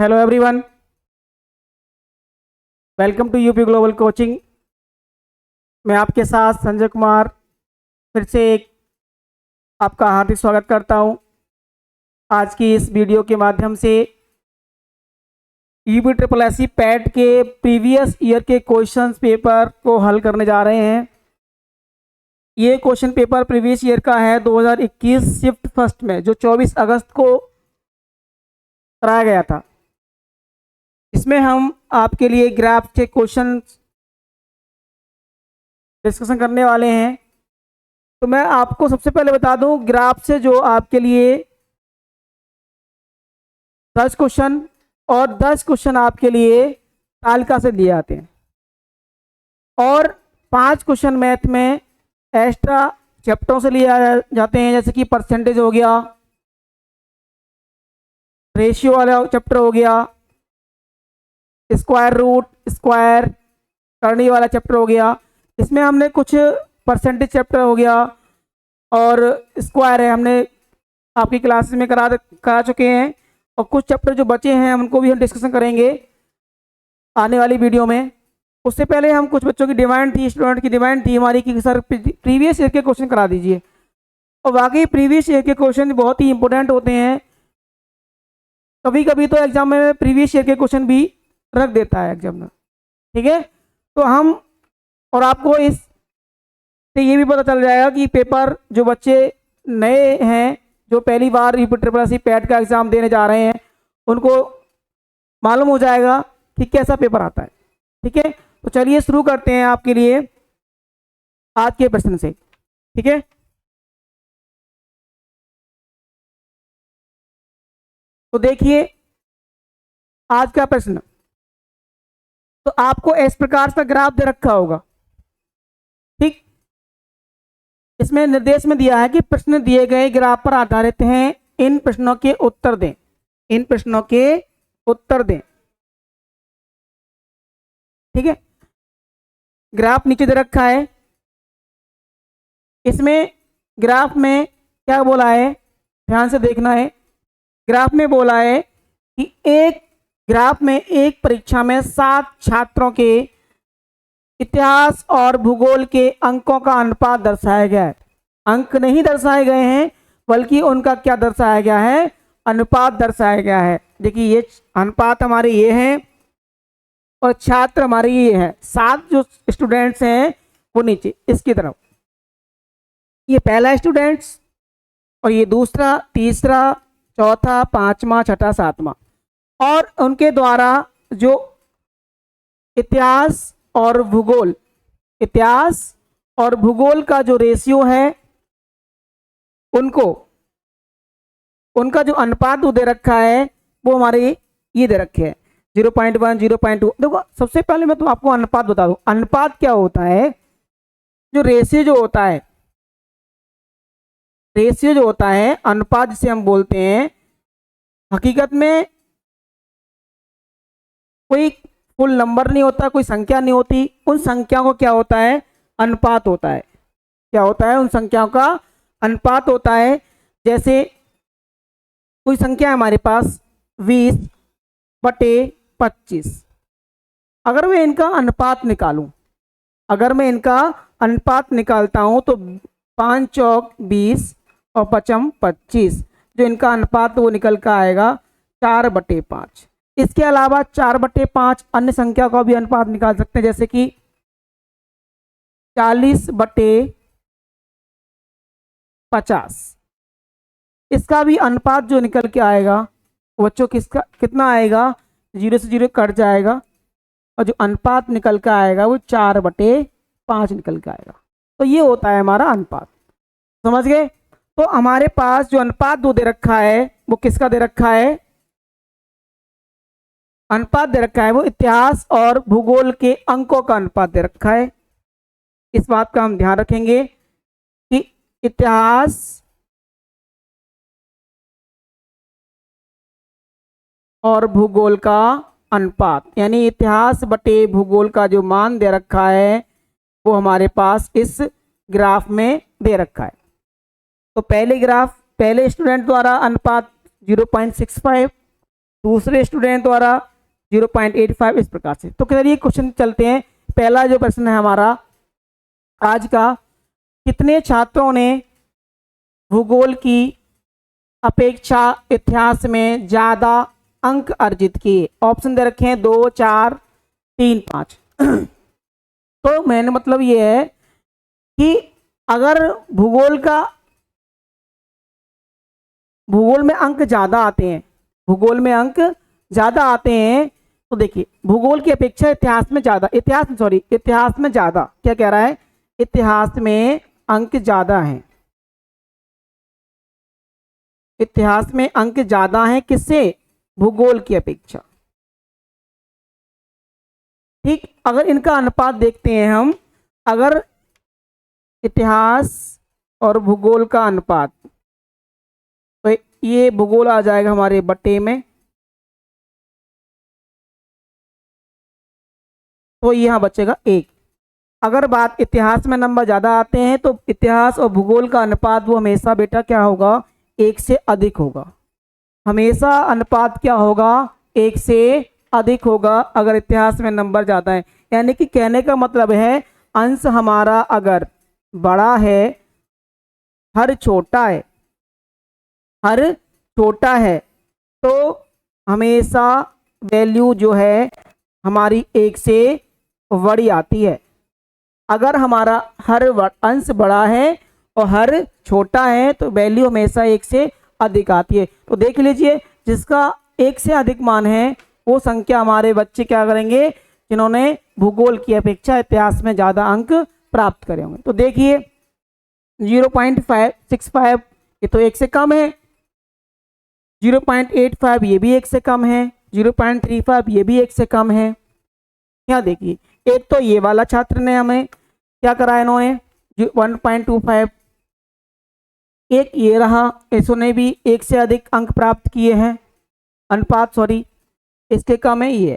Hello everyone, welcome to UP Global Coaching. मैं आपके साथ संजय कुमार फिर से एक आपका हार्दिक स्वागत करता हूं। आज की इस वीडियो के माध्यम से UP triple S C PET के प्रीवियस ईयर के क्वेश्चन पेपर को हल करने जा रहे हैं। ये क्वेश्चन पेपर प्रीवियस ईयर का है 2021 शिफ्ट फर्स्ट में, जो 24 अगस्त को कराया गया था। इसमें हम आपके लिए ग्राफ के क्वेश्चन डिस्कशन करने वाले हैं। तो मैं आपको सबसे पहले बता दूं, ग्राफ से जो आपके लिए 10 क्वेश्चन और 10 क्वेश्चन आपके लिए तालिका से दिए जाते हैं और 5 क्वेश्चन मैथ में एक्स्ट्रा चैप्टरों से लिए जाते हैं, जैसे कि परसेंटेज हो गया, रेशियो वाला चैप्टर हो गया, स्क्वायर रूट, स्क्वायर करनी वाला चैप्टर हो गया। इसमें हमने कुछ परसेंटेज चैप्टर हो गया और स्क्वायर है, हमने आपकी क्लासेस में करा चुके हैं, और कुछ चैप्टर जो बचे हैं उनको भी हम डिस्कशन करेंगे आने वाली वीडियो में। उससे पहले हम कुछ बच्चों की डिमांड थी, स्टूडेंट की डिमांड थी हमारी कि सर प्रीवियस ईयर के क्वेश्चन करा दीजिए। और वाकई प्रीवियस ईयर के क्वेश्चन बहुत ही इंपॉर्टेंट होते हैं। कभी कभी तो एग्जाम में प्रीवियस ईयर के क्वेश्चन भी रख देता है एग्जाम में, ठीक है। तो हम और आपको इस से ये भी पता चल जाएगा कि पेपर जो बच्चे नए हैं, जो पहली बार UP triple S C PET का एग्ज़ाम देने जा रहे हैं, उनको मालूम हो जाएगा कि कैसा पेपर आता है, ठीक है। तो चलिए शुरू करते हैं आपके लिए आज के प्रश्न से, ठीक है। तो देखिए आज का प्रश्न, तो आपको इस प्रकार का ग्राफ दे रखा होगा, ठीक। इसमें निर्देश में दिया है कि प्रश्न दिए गए ग्राफ पर आधारित हैं, इन प्रश्नों के उत्तर दें, इन प्रश्नों के उत्तर दें, ठीक है। ग्राफ नीचे दे रखा है। इसमें ग्राफ में क्या बोला है, ध्यान से देखना है। ग्राफ में बोला है कि एक ग्राफ में एक परीक्षा में 7 छात्रों के इतिहास और भूगोल के अंकों का अनुपात दर्शाया गया है। अंक नहीं दर्शाए गए हैं, बल्कि उनका क्या दर्शाया गया है, अनुपात दर्शाया गया है। देखिए ये अनुपात हमारे ये हैं और छात्र हमारे ये हैं। 7 जो स्टूडेंट्स हैं वो नीचे इसकी तरफ, ये पहला स्टूडेंट्स और ये दूसरा, तीसरा, चौथा, पांचवा, छठा, सातवां, और उनके द्वारा जो इतिहास और भूगोल, इतिहास और भूगोल का जो रेशियो है, उनका जो अनुपात दे रखा है वो हमारे ये दे रखे हैं 0.1, 0.2। देखो सबसे पहले मैं तो आपको अनुपात बता दूं। अनुपात क्या होता है, जो रेशियो जो होता है, रेशियो जो होता है, अनुपात जिसे हम बोलते हैं, हकीकत में कोई फुल नंबर नहीं होता, कोई संख्या नहीं होती। उन संख्याओं को क्या होता है, अनुपात होता है। क्या होता है, उन संख्याओं का अनुपात होता है। जैसे कोई संख्या है हमारे पास 20/25, अगर मैं इनका अनुपात निकालूं, अगर मैं इनका अनुपात निकालता हूं तो 5 चौक 20 और 5 25, जो इनका अनुपात वो निकल कर आएगा 4/5। इसके अलावा 4/5 अन्य संख्या का भी अनुपात निकाल सकते हैं, जैसे कि 40/50। इसका भी अनुपात जो निकल के आएगा बच्चों किसका कितना आएगा, 0 से 0 कट जाएगा और जो अनुपात निकल के आएगा वो 4/5 निकल के आएगा। तो ये होता है हमारा अनुपात, समझ गए। तो हमारे पास जो अनुपात दे रखा है वो किसका दे रखा है, अनुपात दे रखा है वो इतिहास और भूगोल के अंकों का अनुपात दे रखा है। इस बात का हम ध्यान रखेंगे कि इतिहास और भूगोल का अनुपात, यानी इतिहास बटे भूगोल का जो मान दे रखा है वो हमारे पास इस ग्राफ में दे रखा है। तो पहले ग्राफ, पहले स्टूडेंट द्वारा अनुपात 0.65 दूसरे स्टूडेंट द्वारा 0.85 इस प्रकार से। तो चलिए क्वेश्चन चलते हैं। पहला जो प्रश्न है हमारा आज का, कितने छात्रों ने भूगोल की अपेक्षा इतिहास में ज्यादा अंक अर्जित किए? ऑप्शन दे रखे हैं 2, 4, 3, 5। तो मैंने मतलब ये है कि अगर भूगोल में अंक ज्यादा आते हैं, भूगोल में अंक ज्यादा आते हैं, तो देखिए भूगोल की अपेक्षा इतिहास में ज्यादा, इतिहास में ज्यादा क्या कह रहा है, इतिहास में अंक ज्यादा हैं, इतिहास में अंक ज्यादा हैं किससे, भूगोल की अपेक्षा। ठीक, अगर इनका अनुपात देखते हैं हम, अगर इतिहास और भूगोल का अनुपात, तो ये भूगोल आ जाएगा हमारे बट्टे में, तो यहाँ बचेगा 1। अगर बात इतिहास में नंबर ज़्यादा आते हैं तो इतिहास और भूगोल का अनुपात वो हमेशा बेटा क्या होगा, 1 से अधिक होगा, हमेशा अनुपात क्या होगा, 1 से अधिक होगा अगर इतिहास में नंबर ज़्यादा है। यानी कि कहने का मतलब है अंश हमारा अगर बड़ा है, हर छोटा है तो हमेशा वैल्यू जो है हमारी 1 से बड़ी आती है। अगर हमारा हर अंश बड़ा है और हर छोटा है तो वैल्यू हमेशा 1 से अधिक आती है। तो देख लीजिए जिसका 1 से अधिक मान है वो संख्या हमारे बच्चे क्या करेंगे, जिन्होंने भूगोल की अपेक्षा इतिहास में ज़्यादा अंक प्राप्त करे होंगे। तो देखिए 0.65 ये तो 1 से कम है, 0.85 ये भी 1 से कम है, 0.35 ये भी 1 से कम है। यहाँ देखिए एक तो ये वाला छात्र ने हमें क्या करा, इन्होंने 1.25, एक ये रहा, इसने भी 1 से अधिक अंक प्राप्त किए हैं, अनुपात इसके कम है ये।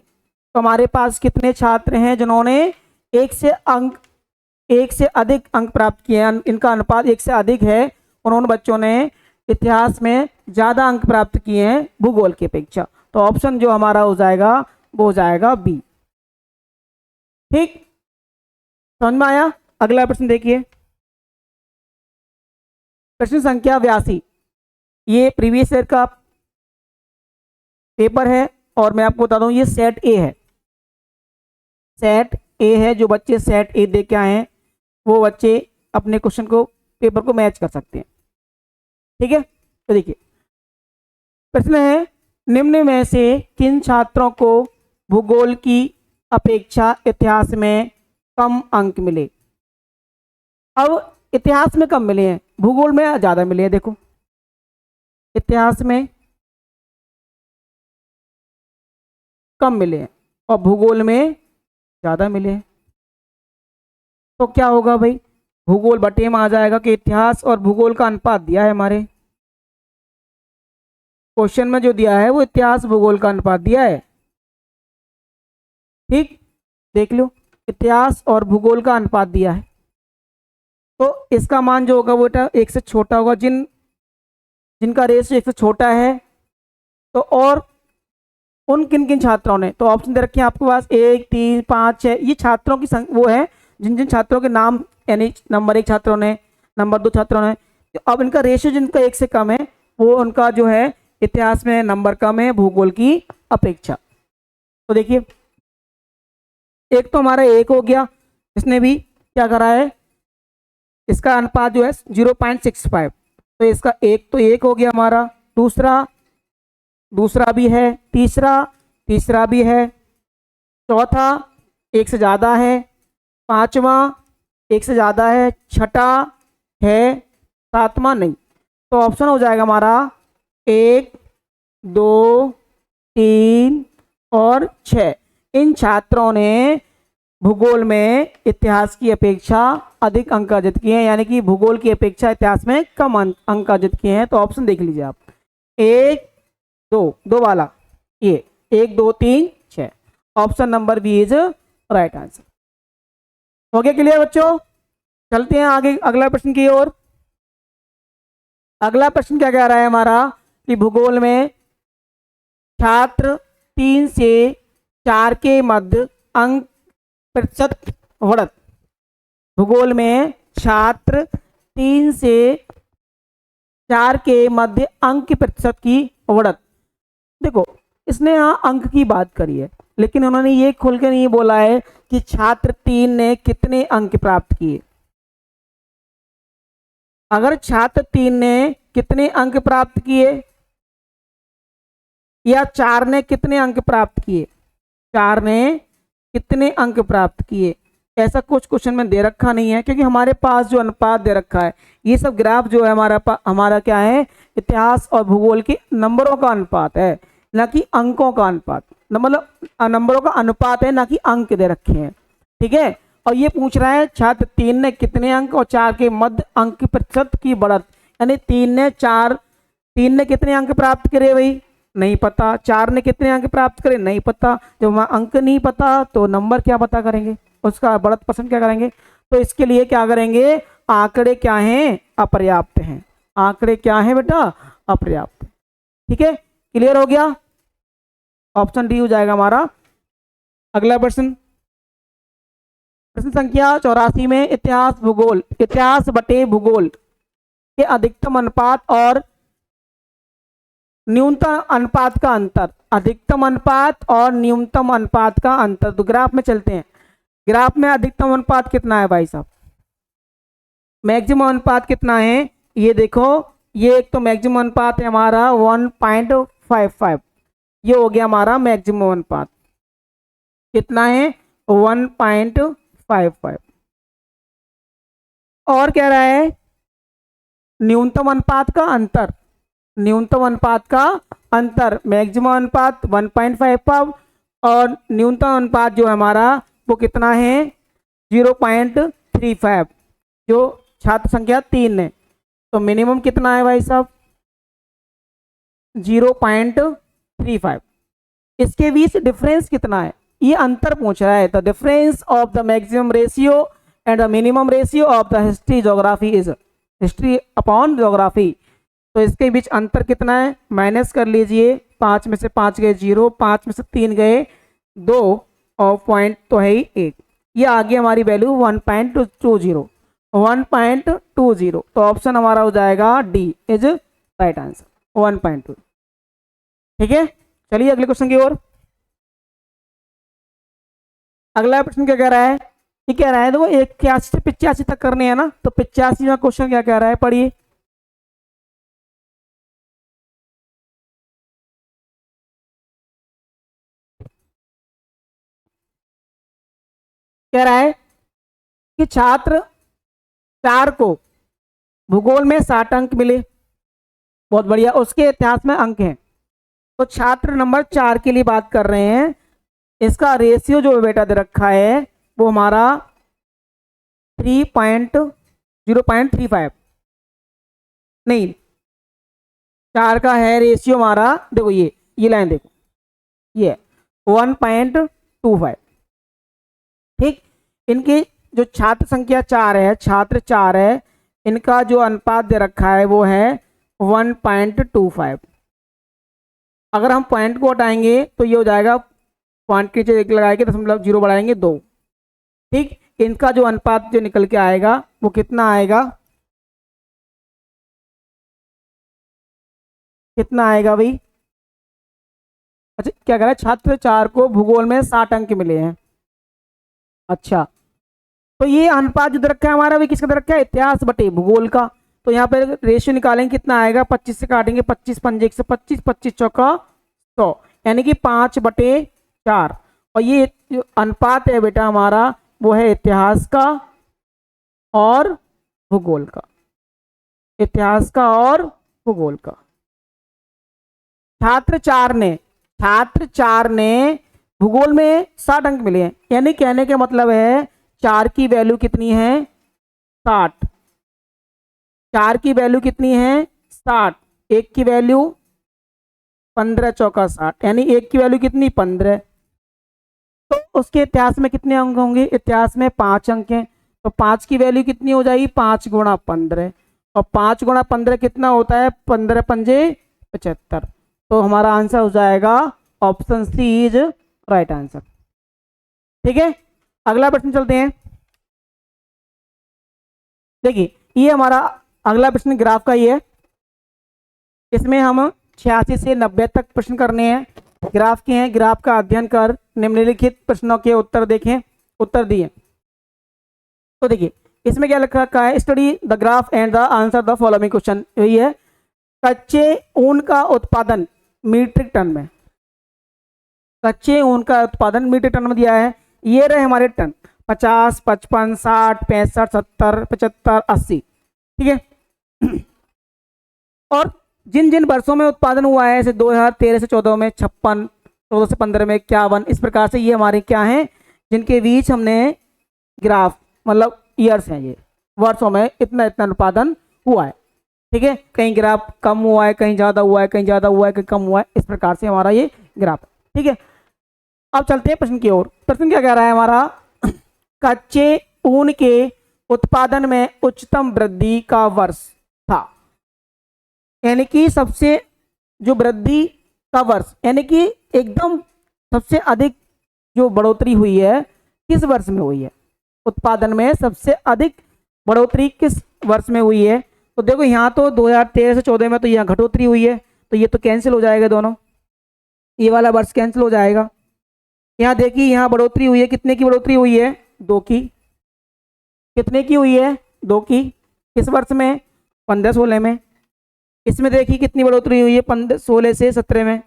तो हमारे पास कितने छात्र हैं जिन्होंने 1 से अधिक अंक प्राप्त किए हैं, इनका अनुपात 1 से अधिक है, उन्होंने बच्चों ने इतिहास में ज़्यादा अंक प्राप्त किए हैं भूगोल की अपेक्षा। तो ऑप्शन जो हमारा हो जाएगा वो हो जाएगा बी। ठीक, समझ में आया? अगला प्रश्न देखिए, प्रश्न संख्या 82। ये प्रीवियस ईयर का पेपर है और मैं आपको बता दूं ये सेट ए है, सेट ए है। जो बच्चे सेट ए दे के आए हैं वो बच्चे अपने क्वेश्चन को, पेपर को मैच कर सकते हैं। ठीक है, तो देखिए प्रश्न है, निम्न में से किन छात्रों को भूगोल की अपेक्षा इतिहास में कम अंक मिले? अब इतिहास में कम मिले हैं, भूगोल में ज्यादा मिले हैं। देखो इतिहास में कम मिले हैं और भूगोल में ज्यादा मिले हैं, तो क्या होगा भाई, भूगोल बटे में आ जाएगा कि इतिहास और भूगोल का अनुपात दिया है हमारे क्वेश्चन में, जो दिया है वो इतिहास भूगोल का अनुपात दिया है। ठीक, देख लो इतिहास और भूगोल का अनुपात दिया है, तो इसका मान जो होगा वो 1 से छोटा होगा। जिनका रेशियो 1 से छोटा है तो, और उन किन किन छात्रों ने, तो ऑप्शन दे रखे हैं आपके पास 1, 3, 5, 6, ये छात्रों की वो है जिन जिन छात्रों के नाम, यानी नंबर 1 छात्रों ने, नंबर 2 छात्रों ने। अब इनका रेशियो जिनका 1 से कम है वो उनका जो है इतिहास में नंबर कम है भूगोल की अपेक्षा। तो देखिए एक तो हमारा 1 हो गया, इसने भी क्या करा है, इसका अनुपात जो है 0.65, तो इसका 1 तो 1 हो गया हमारा, दूसरा भी है, तीसरा भी है, चौथा 1 से ज़्यादा है, पांचवा 1 से ज़्यादा है, छठा है, सातवां नहीं। तो ऑप्शन हो जाएगा हमारा 1, 2, 3 और 6। इन छात्रों ने भूगोल में इतिहास की अपेक्षा अधिक अंक अर्जित किए हैं, यानी कि भूगोल की अपेक्षा इतिहास में कम अंक अर्जित किए हैं। तो ऑप्शन देख लीजिए आप, 1, 2 वाला, ये 1, 2, 3, 6, option number B is right answer. हो गया क्लियर बच्चों? चलते हैं आगे अगला प्रश्न की ओर। अगला प्रश्न क्या कह रहा है हमारा कि भूगोल में छात्र 3 से 4 के मध्य अंक प्रतिशत बढ़त। भूगोल में छात्र 3 से 4 के मध्य अंक के प्रतिशत की बढ़त। देखो इसने यहाँ अंक की बात करी है, लेकिन उन्होंने ये खोल के नहीं बोला है कि छात्र 3 ने कितने अंक प्राप्त किए। अगर छात्र 3 ने कितने अंक प्राप्त किए या 4 ने कितने अंक प्राप्त किए, 4 ने कितने अंक प्राप्त किए, ऐसा कुछ क्वेश्चन में दे रखा नहीं है, क्योंकि हमारे पास जो अनुपात दे रखा है, ये सब ग्राफ जो है हमारा क्या है, इतिहास और भूगोल के नंबरों का अनुपात है, ना कि अंकों का अनुपात। मतलब नंबरों का अनुपात है, ना कि अंक दे रखे हैं। ठीक है, और ये पूछ रहा है छात्र 3 ने कितने अंक और 4 के मध्य अंक प्रतिशत की बढ़त, यानी 3 ने कितने अंक प्राप्त करे भाई, नहीं पता। 4 ने कितने अंक प्राप्त करे, नहीं पता। जब वहाँ अंक नहीं पता तो नंबर क्या पता करेंगे, उसका बढ़त परसेंट क्या करेंगे। तो इसके लिए क्या करेंगे, आंकड़े क्या हैं, अपर्याप्त हैं। आंकड़े क्या हैं बेटा, अपर्याप्त। ठीक है, क्लियर हो गया। ऑप्शन डी हो जाएगा हमारा। अगला प्रश्न, प्रश्न संख्या 84 में इतिहास बटे भूगोल के अधिकतम अनुपात और न्यूनतम अनुपात का अंतर। अधिकतम अनुपात और न्यूनतम अनुपात का अंतर। तो ग्राफ में चलते हैं। ग्राफ में अधिकतम अनुपात कितना है भाई साहब, मैक्सिमम अनुपात कितना है, ये देखो। ये एक तो मैक्सिमम अनुपात है हमारा 1.55, ये हो गया हमारा मैक्सिमम अनुपात। कितना है, 1.55। और कह रहा है न्यूनतम अनुपात का अंतर। न्यूनतम अनुपात का अंतर, मैक्सिमम अनुपात 1.55 और न्यूनतम अनुपात जो है हमारा वो कितना है, 0.35, जो छात्र संख्या 3 है। तो मिनिमम कितना है भाई साहब, 0.35। इसके बीच डिफरेंस कितना है, ये अंतर पूछ रहा है। The difference of the maximum ratio and the minimum ratio of the history geography is, history upon geography. तो इसके बीच अंतर कितना है, माइनस कर लीजिए। 5 में से 5 गए 0, 5 में से 3 गए 2 और पॉइंट तो है ही 1। ये आ गई हमारी वैल्यू 1.20, 1.20। तो ऑप्शन हमारा हो जाएगा डी इज राइट आंसर, 1.2। ठीक है, चलिए अगले क्वेश्चन की ओर। अगला प्रश्न क्या कह रहा है, ये कह रहा है देखो 81 से 85 तक करने हैं ना। तो 85वां क्वेश्चन क्या कह रहा है, पढ़िए। कह रहा है कि छात्र 4 को भूगोल में 60 अंक मिले, बहुत बढ़िया, उसके इतिहास में अंक हैं। तो छात्र नंबर 4 के लिए बात कर रहे हैं। इसका रेशियो जो बेटा दे रखा है वो हमारा 0.35 नहीं, 4 का है रेशियो हमारा, देखो ये लाइन देखो, ये 1.25। ठीक, इनकी जो छात्र संख्या 4 है, छात्र 4 है, इनका जो अनुपात दे रखा है वो है 1.25। अगर हम पॉइंट को हटाएंगे तो ये हो जाएगा, पॉइंट के नीचे 1 लगाएंगे 0.0 बढ़ाएंगे 2। ठीक, इनका जो अनुपात जो निकल के आएगा वो कितना आएगा, कितना आएगा भाई। अच्छा, क्या कह रहा है, छात्र 4 को भूगोल में 60 अंक मिले हैं। अच्छा, तो ये अनुपात जो दे रखा है हमारा भी किसका दे रखा है, इतिहास बटे भूगोल का। तो यहाँ पे रेशियो निकालेंगे, कितना आएगा, 25 से काटेंगे, 25 पंजे 125, 25 चौका 100, यानी कि 5/4। और ये जो अनुपात है बेटा हमारा वो है इतिहास का और भूगोल का, इतिहास का और भूगोल का। छात्र 4 ने भूगोल में 60 अंक मिले हैं, यानी कहने का मतलब है 4 की वैल्यू कितनी है, 60। 4 की वैल्यू कितनी है, 60। 1 की वैल्यू 15 चौका 60, यानी 1 की वैल्यू कितनी, 15। तो उसके इतिहास में कितने अंक होंगे, इतिहास में 5 अंक हैं। तो 5 की वैल्यू कितनी हो जाएगी, 5 गुणा 15। और 5 गुणा 15 कितना होता है, 15 पंजे 75। तो हमारा आंसर हो जाएगा option C is right answer. ठीक है, अगला प्रश्न चलते हैं। देखिए ये हमारा अगला प्रश्न ग्राफ का ही है। इसमें हम 86 से 90 तक प्रश्न करने हैं, ग्राफ के हैं। ग्राफ का अध्ययन कर निम्नलिखित प्रश्नों के उत्तर देखें, उत्तर दिए। तो देखिए इसमें क्या लिखा रखा है, study the graph and the answer the following question. यही है, कच्चे ऊन का उत्पादन मीट्रिक टन में, कच्चे ऊन का उत्पादन मीट्रिक टन में दिया है। ये रहे हमारे टन, 50, 55, 60, 65, 70, 75, 80। ठीक है, और जिन जिन वर्षों में उत्पादन हुआ है, जैसे 2013 से 14 में 56, 14 से 15 में 51, इस प्रकार से ये हमारे क्या हैं, जिनके बीच हमने ग्राफ मतलब ईयर्स हैं, ये वर्षों में इतना इतना उत्पादन हुआ है। ठीक है, कहीं ग्राफ कम हुआ है, कहीं ज़्यादा हुआ है, कहीं ज़्यादा हुआ है, कहीं कम हुआ है, इस प्रकार से हमारा ये ग्राफ है। ठीक है, अब चलते हैं प्रश्न की ओर। प्रश्न क्या कह रहा है हमारा, कच्चे ऊन के उत्पादन में उच्चतम वृद्धि का वर्ष था, यानी कि सबसे जो वृद्धि का वर्ष, यानी कि एकदम सबसे अधिक जो बढ़ोतरी हुई है किस वर्ष में हुई है, उत्पादन में सबसे अधिक बढ़ोतरी किस वर्ष में हुई है। तो देखो यहाँ तो 2013 से 14 में तो यहाँ घटोतरी हुई है, तो ये तो कैंसिल हो जाएगा दोनों, ये वाला वर्ष कैंसिल हो जाएगा। यहाँ देखिए यहाँ बढ़ोतरी हुई है, कितने की बढ़ोतरी हुई है, 2 की। कितने की हुई है, 2 की। किस वर्ष में, 15-16 में। इसमें देखिए कितनी बढ़ोतरी हुई है, 16 से 17 में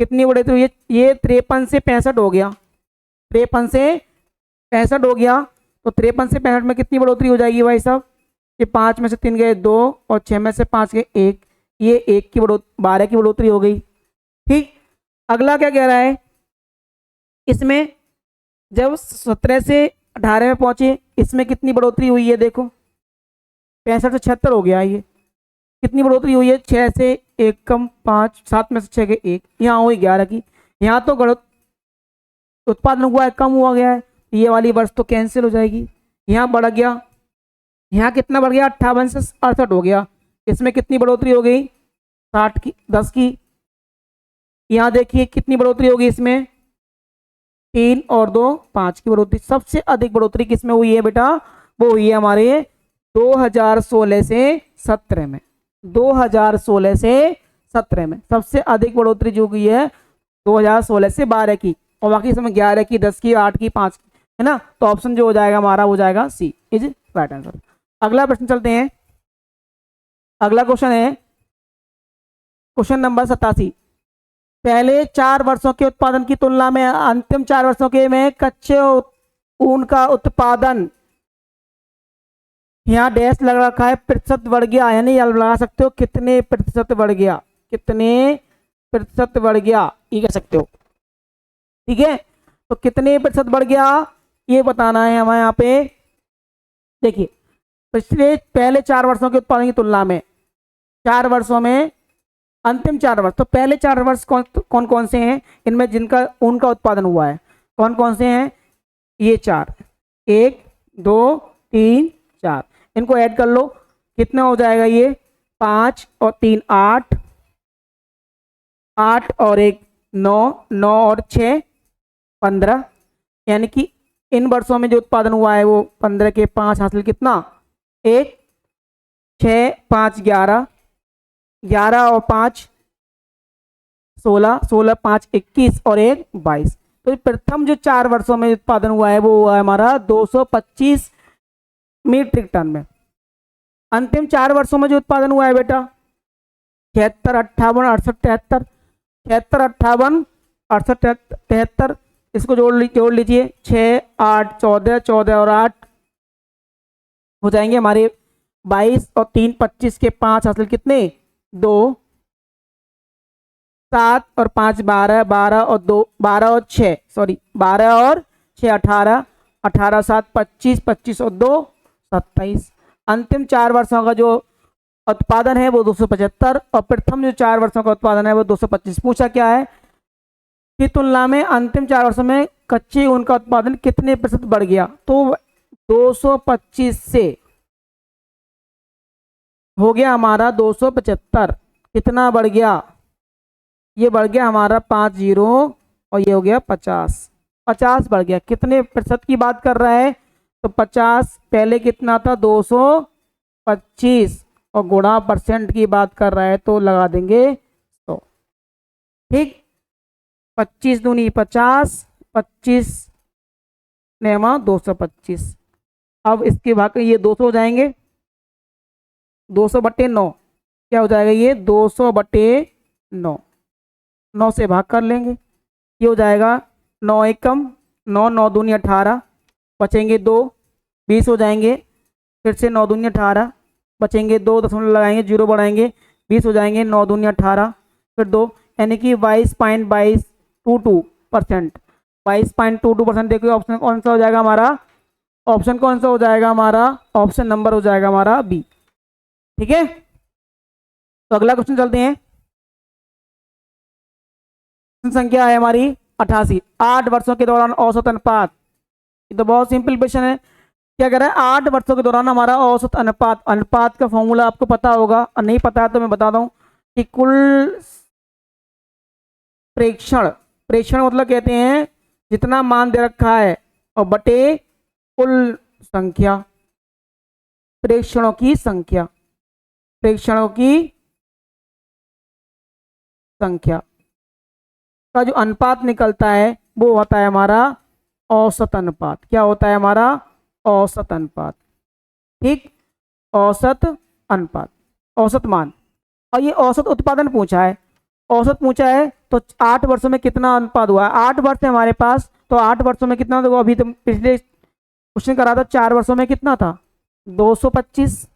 कितनी बढ़ोतरी हुई है, ये 53 से 65 हो गया, 53 से 65 हो गया। तो 53 से 65 में कितनी बढ़ोतरी हो जाएगी भाई साहब, ये 5 में से 3 गए 2 और 6 में से 5 गए 1, ये 1 की 12 की बढ़ोतरी हो गई। ठीक, अगला क्या कह रहा है, इसमें जब 17 से 18 में पहुंचे, इसमें कितनी बढ़ोतरी हुई है, देखो 65 से 76 हो गया, ये कितनी बढ़ोतरी हुई है, 6 से 1 कम 5, 7 में से 6 के 1, यहाँ हुई 11 की। यहाँ तो उत्पादन हुआ है, कम हुआ गया है, ये वाली वर्ष तो कैंसिल हो जाएगी। यहाँ बढ़ गया, यहाँ कितना बढ़ गया, 58 से 68 हो गया, इसमें कितनी बढ़ोतरी हो गई, 60 की, 10 की। यहाँ देखिए कितनी बढ़ोतरी होगी, इसमें 3 और 2 5 की बढ़ोतरी। सबसे अधिक बढ़ोतरी किसमें हुई है बेटा, वो हुई है हमारे 2016 से 17 में, 2016 से 17 में सबसे अधिक बढ़ोतरी जो हुई है 2016 से 12 की, और बाकी समय 11 की, 10 की, 8 की, 5 की, है ना। तो ऑप्शन जो हो जाएगा हमारा वो जाएगा सी इज राइट आंसर। अगला प्रश्न चलते हैं, अगला क्वेश्चन है क्वेश्चन नंबर 87। पहले 4 वर्षों के उत्पादन की तुलना में अंतिम 4 वर्षों के में कच्चे ऊन का उत्पादन, यहाँ डैश लग रखा है, प्रतिशत बढ़ गया, यानी आप लगा सकते हो कितने प्रतिशत बढ़ गया, कितने प्रतिशत बढ़ गया, ये कह सकते हो। ठीक है, तो कितने प्रतिशत बढ़ गया ये बताना है हमें यहाँ पे। देखिए पिछले पहले 4 वर्षों के उत्पादन की तुलना में, 4 वर्षों में अंतिम 4 वर्ष, तो पहले 4 वर्ष कौन कौन से हैं, इनमें जिनका ऊन का उत्पादन हुआ है कौन कौन से हैं, ये 4, 1 2 3 4, इनको ऐड कर लो, कितना हो जाएगा ये, 5 और 3 8, 8 और 1 9, 9 और 6 15, यानी कि इन वर्षों में जो उत्पादन हुआ है वो 15 के 5 हासिल कितना, 1 6 5 11, 11 और 5 16, 16 5 21 और 1 22। तो प्रथम जो 4 वर्षों में उत्पादन हुआ है वो हुआ है हमारा 225 मीट्रिक टन में। अंतिम 4 वर्षों में जो उत्पादन हुआ है बेटा 76 58 68 73, 76 58 68 73, इसको जोड़ लीजिए, 6 8 14, 14 और 8 हो जाएंगे हमारे 22 और 3 25 के 5 हासिल कितने, 2, 7 और 5 12, 12 और 2 12 और 6 सॉरी 12 और 6 18, 18 7 25, 25 और 2 27। अंतिम 4 वर्षों का जो उत्पादन है वो 275 और प्रथम जो 4 वर्षों का उत्पादन है वो 225। पूछा क्या है की तुलना में अंतिम 4 वर्षों में कच्चे ऊन का उत्पादन कितने प्रतिशत बढ़ गया, तो 225 से हो गया हमारा 275, कितना बढ़ गया ये बढ़ गया हमारा 5 जीरो और ये हो गया 50। 50 बढ़ गया। कितने प्रतिशत की बात कर रहा है? तो 50 पहले कितना था? 225 और गुणा परसेंट की बात कर रहा है तो लगा देंगे 100। ठीक, 25 दूनी 50, 25 नेमा 225। अब इसके भाग ये 200 हो जाएंगे, 200/9 क्या हो जाएगा? ये 200/9, 9 से भाग कर लेंगे, ये हो जाएगा 9 एक कम 9, 9 दूनी 18, बचेंगे 2, 20 हो जाएंगे। फिर से 9 दूनी 18, बचेंगे 2, दशमलव लगाएंगे, 0 बढ़ाएंगे, 20 हो जाएंगे। 9 दूनी 18, फिर 2, यानी कि 22.22%। 22.22% देखिए ऑप्शन कौन सा हो जाएगा हमारा? ऑप्शन कौन सा हो जाएगा हमारा? ऑप्शन नंबर हो जाएगा हमारा बी। ठीक है, तो अगला क्वेश्चन चलते हैं। संख्या है हमारी 88। 8 वर्षों के दौरान औसत अनुपात। ये तो बहुत सिंपल क्वेश्चन है। क्या कह रहा है? 8 वर्षों के दौरान हमारा औसत अनुपात। अनुपात का फॉर्मूला आपको पता होगा और नहीं पता है तो मैं बता दूं कि कुल प्रेक्षण, प्रेक्षण मतलब कहते हैं जितना मान दे रखा है और बटे कुल संख्या, प्रेक्षणों की संख्या, प्रेक्षणों की संख्या का जो अनुपात निकलता है वो होता है हमारा औसत अनुपात। क्या होता है हमारा? औसत अनुपात। ठीक, औसत अनुपात, औसत मान। और ये औसत उत्पादन पूछा है, औसत पूछा है तो 8 वर्षों में कितना अनुपात हुआ है? 8 वर्ष है हमारे पास, तो 8 वर्षों में कितना था? अभी तो पिछले क्वेश्चन करा था 4 वर्षों में कितना था? 225।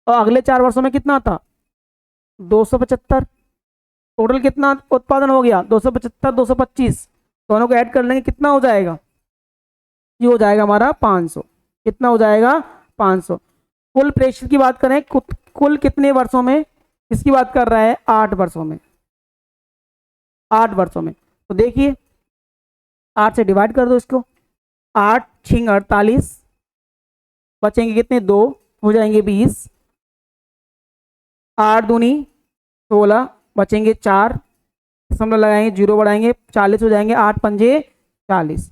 और अगले 4 वर्षों में कितना था? 275। टोटल कितना उत्पादन हो गया? 275, 225, दोनों को ऐड कर लेंगे, कितना हो जाएगा? ये हो जाएगा हमारा 500। कितना हो जाएगा? 500। कुल प्रेक्षण की बात करें, कुल कितने वर्षों में इसकी बात कर रहा है? 8 वर्षों में। 8 वर्षों में, तो देखिए 8 से डिवाइड कर दो इसको, 8 छिंग 48, बचेंगे कितने? 2, हो जाएंगे 20, 8 दूनी 16, बचेंगे 4, दशमलव लगाएंगे, 0 बढ़ाएंगे, 40 हो जाएंगे, 8 पंजे 40,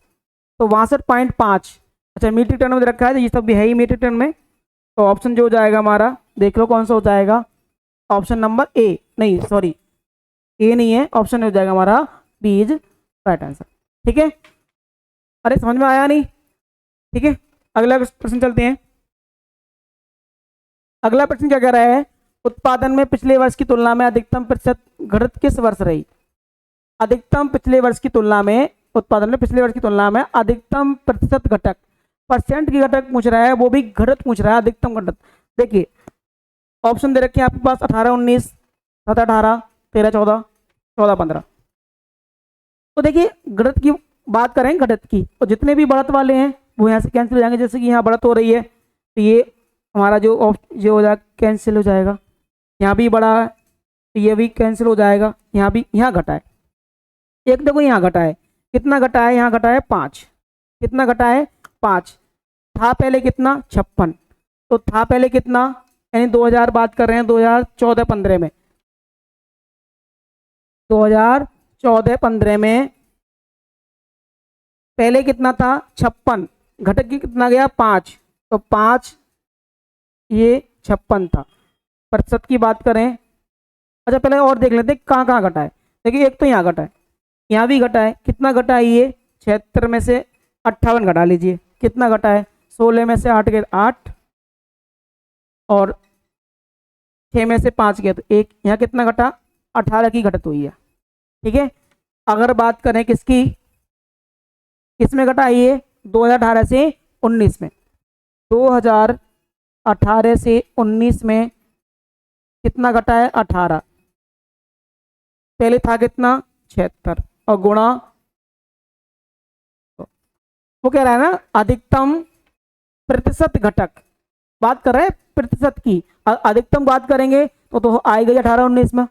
तो 62.5। अच्छा मीट्रिक टन में रखा है तो ये सब भी है ही मीट्रिक टन में, तो ऑप्शन जो हो जाएगा हमारा, देख लो कौन सा हो जाएगा? ऑप्शन नंबर ए, नहीं सॉरी ए नहीं है, ऑप्शन हो जाएगा हमारा बी इज राइट आंसर। ठीक है, अरे समझ में आया नहीं? ठीक है, अगला प्रश्न चलते हैं। अगला प्रश्न क्या कह रहा है? उत्पादन में पिछले वर्ष की तुलना में अधिकतम प्रतिशत घटत किस वर्ष रही? अधिकतम पिछले वर्ष की तुलना में, उत्पादन में पिछले वर्ष की तुलना में अधिकतम प्रतिशत घटक, परसेंट की घटक पूछ रहा है, वो भी घटत पूछ रहा है, अधिकतम घटक। देखिए ऑप्शन दे रखे हैं आपके पास 18, 19, 17, 18, 13, 14, 14, 15। तो देखिए घटत की बात करें, घटत की, तो जितने भी बढ़त वाले हैं वो यहाँ से कैंसिल हो जाएंगे। जैसे कि यहाँ बढ़त हो रही है तो ये हमारा जो हो जाएगा कैंसिल हो जाएगा, यहाँ भी बढ़ा है तो ये भी कैंसिल हो जाएगा, यहाँ भी, यहाँ घटा है एक, देखो यहाँ घटा है, कितना घटा है? यहाँ घटा है 5। कितना घटा है? 5। था पहले कितना? 56। तो था पहले कितना? यानी 2000 बात कर रहे हैं 2014-15 में, 2014-15 में पहले कितना था? 56, घटक की कितना गया? 5, तो 5 ये 56 था। प्रतिशत की बात करें, अच्छा पहले और देख लेते हैं कहाँ कहाँ घटा है। देखिए एक तो यहाँ घटा है, यहाँ भी घटा है, कितना घटा है? ये 76 में से 58 घटा लीजिए, कितना घटा है? 16 में से 8 गए 8 और 6 में से 5 गए तो 1, यहाँ कितना घटा? 18 की घटत हुई है। ठीक है, अगर बात करें किसकी, किसमें घटा है? ये 2018 से 19 में, 2018 से 19 में कितना घटा है? 18। पहले था कितना? 76 और गुणा, वो कह रहा है ना अधिकतम प्रतिशत घटक, बात कर रहे हैं प्रतिशत की, अधिकतम बात करेंगे तो आएगा 18-19 में,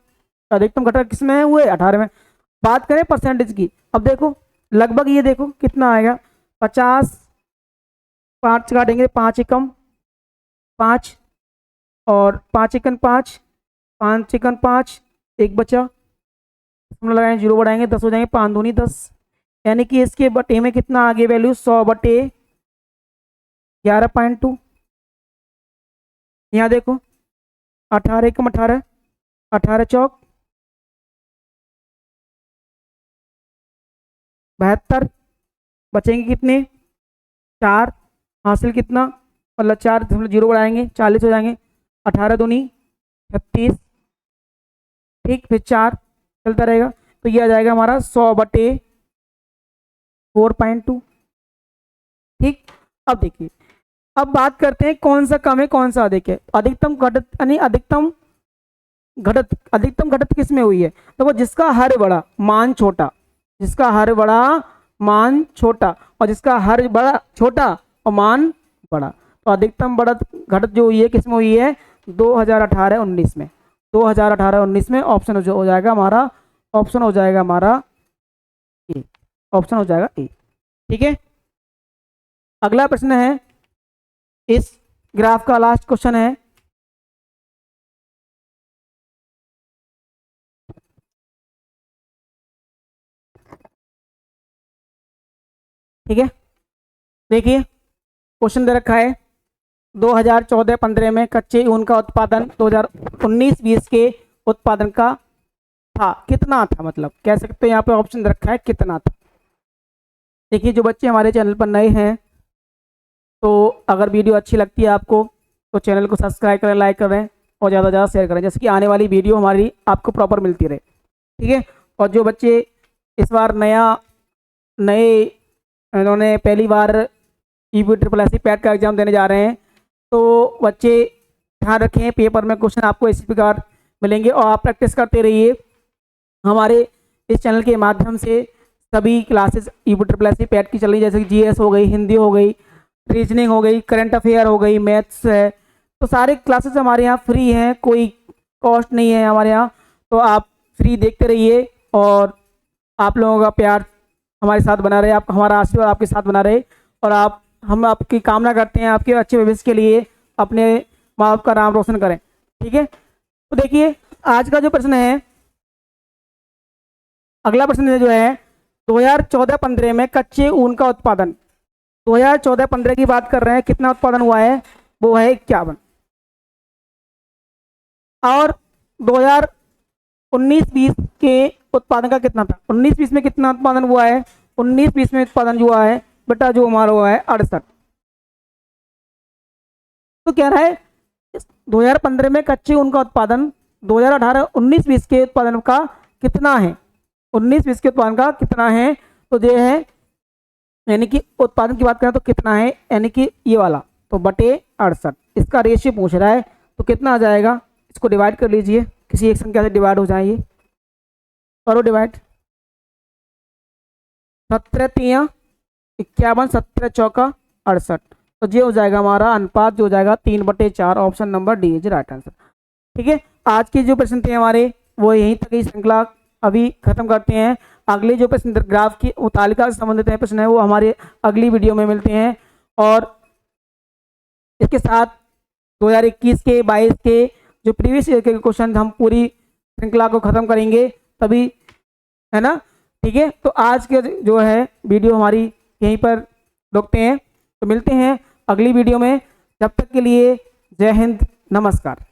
अधिकतम घटक किसमें हुए? 18 में। बात करें परसेंटेज की, अब देखो लगभग ये देखो कितना आएगा? 50, 5 काटेंगे, 5 एकम 5 और 5 एकम 5, 5 एकम 5, एक बचा, दशमलव लगाएंगे, 0 बढ़ाएंगे, 10 हो जाएंगे, 5 दूनी 10, यानी कि इसके बटे में कितना आ गया वैल्यू, 100/11.2। यहाँ देखो 18 एकम 18, 18 चौक 72, बचेंगे कितने 4, हासिल कितना, मतलब 4.0 बढ़ाएंगे 40 हो जाएंगे, 18 दूनी 36, ठीक, फिर 4 चलता रहेगा, तो ये आ जाएगा हमारा 100/4.2। ठीक, अब देखिए, अब बात करते हैं कौन सा कम है कौन सा अधिक है। अधिकतम घटत यानी अधिकतम घटत किस में हुई है, तो वो जिसका हर बड़ा मान छोटा, जिसका हर बड़ा मान छोटा और जिसका हर बड़ा छोटा और मान बड़ा। तो अधिकतम बढ़त घटत जो हुई है किस में हुई है, 2018-19 में, 2018-19 में। ऑप्शन हो जाएगा हमारा, ऑप्शन हो जाएगा हमारा ए, ऑप्शन हो जाएगा ए। ठीक है, अगला प्रश्न है, इस ग्राफ का लास्ट क्वेश्चन है, ठीक है, देखिए क्वेश्चन दे रखा है 2014-15 में कच्चे ऊन का उत्पादन 2019-20 के उत्पादन का था कितना था, मतलब कह सकते हैं यहाँ पे ऑप्शन दे रखा है कितना था। देखिए जो बच्चे हमारे चैनल पर नए हैं, तो अगर वीडियो अच्छी लगती है आपको तो चैनल को सब्सक्राइब करें, लाइक करें और ज़्यादा से ज़्यादा शेयर करें, जैसे कि आने वाली वीडियो हमारी आपको प्रॉपर मिलती रहे। ठीक है, और जो बच्चे इस बार नए इन्होंने पहली बार EBSS पैट का एग्जाम देने जा रहे हैं, तो बच्चे ध्यान रखें, पेपर में क्वेश्चन आपको इसी प्रकार मिलेंगे और आप प्रैक्टिस करते रहिए। हमारे इस चैनल के माध्यम से सभी क्लासेस EBSS पैट की चल रही, जैसे कि GS हो गई, हिंदी हो गई, रीजनिंग हो गई, करंट अफेयर हो गई, मैथ्स है, तो सारे क्लासेस हमारे यहाँ फ्री हैं, कोई कॉस्ट नहीं है हमारे यहाँ। तो आप फ्री देखते रहिए और आप लोगों का प्यार हमारे साथ बना रहे, आप हमारा आशीर्वाद आपके साथ बना रहे, और हम आपकी कामना करते हैं आपके अच्छे भविष्य के लिए, अपने माँ बाप का नाम रोशन करें। ठीक है, तो देखिए आज का जो प्रश्न है, अगला प्रश्न जो है 2014-15 में कच्चे ऊन का उत्पादन, 2014-15 की बात कर रहे हैं, कितना उत्पादन हुआ है, वो है 51। और 2019-20 के उत्पादन का कितना था, 19-20 में कितना उत्पादन हुआ है, 19-20 में उत्पादन हुआ है बेटा जो हमारा हुआ है 68। तो कह रहा है 2015 में कच्चे ऊन का उत्पादन 2018-19-20 के उत्पादन का कितना है, 19-20 के उत्पादन का कितना है, तो ये है, यानी कि उत्पादन की बात करें तो कितना है, यानी कि ये वाला, तो बटे 68 इसका रेशियो पूछ रहा है, तो कितना आ जाएगा, इसको डिवाइड कर लीजिए, किसी एक संख्या से डिवाइड हो जाए, ये करो डिवाइड, 17 × 51, 17 चौका 68, तो ये हो जाएगा हमारा अनुपात, जो हो जाएगा 3/4, option number D is right answer. ठीक है, आज के जो प्रश्न थे हमारे वो यहीं तक ही श्रृंखला अभी खत्म करते हैं। अगले जो प्रश्न ग्राफ की तालिका से संबंधित प्रश्न है वो हमारे अगली वीडियो में मिलते हैं, और इसके साथ 2021 के 22 के जो प्रीवियस ईयर के क्वेश्चन हम पूरी श्रृंखला को खत्म करेंगे तभी, है ना। ठीक है, तो आज के जो है वीडियो हमारी यहीं पर रोकते हैं, तो मिलते हैं अगली वीडियो में, जब तक के लिए जय हिंद, नमस्कार।